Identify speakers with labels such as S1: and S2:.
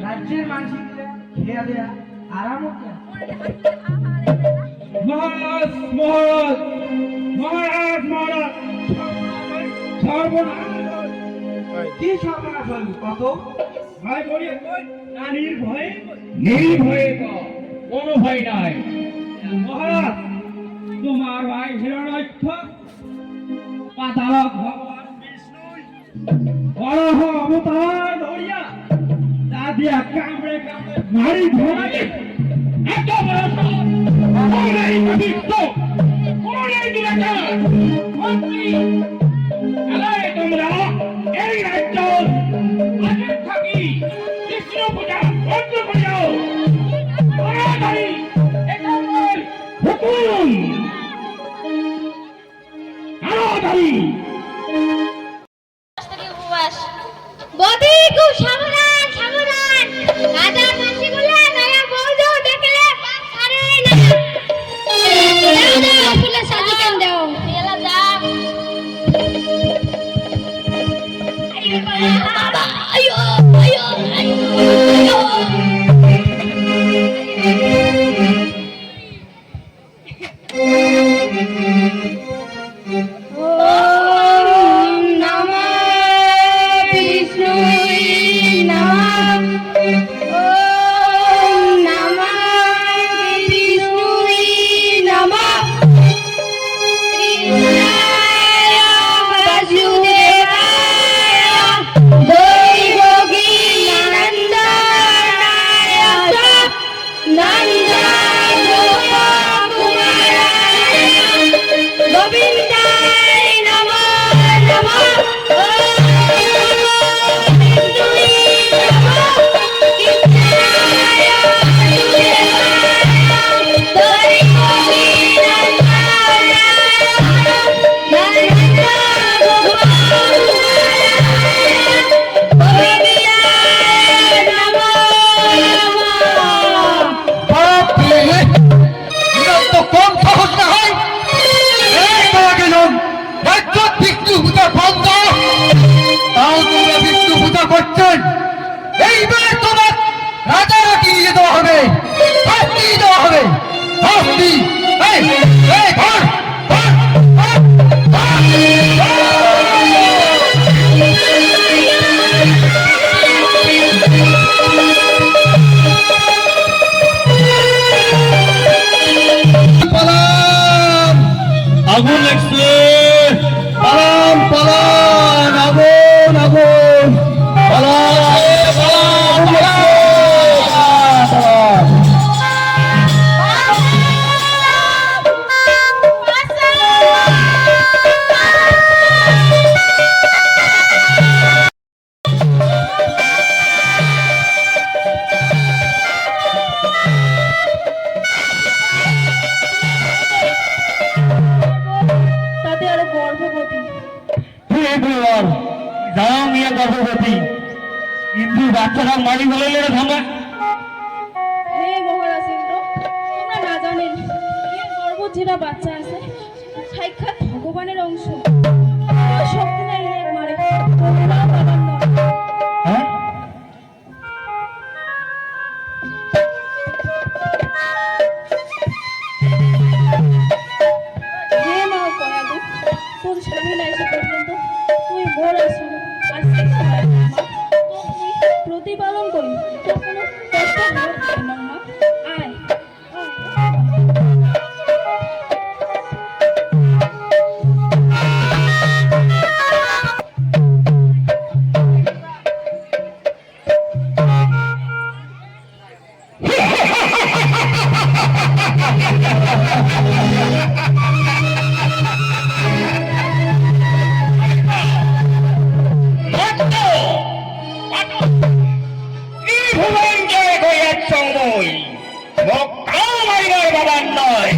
S1: রাজ্যের মানুষগুলো খেয়া দেয়া আরামও কেন?
S2: মহারাজ মহারাজ মহারাজ মহারাজ সর্বনাশ!
S1: কি সর্বনাশ হল কত?
S2: ভয় করি না, নির্ভয়ে নির্ভয়ে কোনো ভয় নাই। মহারাজ, তোমার ভাই হিরণ্যাক্ষ পাতালক ভগবান বিষ্ণু বরাহ অবতার ধরিয়া তা দিয়া কামড়ে কামড়ে মারি ধরাই এত বড় কোনই পবিত্র কোনই দুরাচার মন্ত্রী আরে তোমরা এই রাজ্য আগে থাকি কৃষ্ণ পূজা বন্ধ করে দাও। তাড়াতাড়ি এটা নয় হুকুম, তাড়াতাড়ি।
S3: বদি খুব সাবধান সাবধান, রাজা মাসিগুলা নয়া বউজো দেখলে আরে না দাও দাও ফুলে সাজি কেন দাও এলা যা। আইও বাবা, আইও আইও আইও
S2: আগুন লাগছে, পালান পালান, আগুন আগুন, পালান পালান পালান। গর্ভবতী কিন্তু বাচ্চারা মারি বলে ভাঙা।
S4: হে মহারাজ ইন্দ্র, তোমরা না জানেন এই গর্ভে যেটা বাচ্চা আছে সাক্ষাৎ ভগবানের অংশ। শক্তি নাই এক মারে তোমরা পাবেন না।
S2: হ্যাঁ,
S4: হে মা কয়ালু, তোর স্বামী নাই সে পর্যন্ত তুই মোর আসু প্রতিপালন করি, তোর কোনো কষ্ট হবে না মা। আয়
S2: সময় মোক কামাইবার বাবার নয়।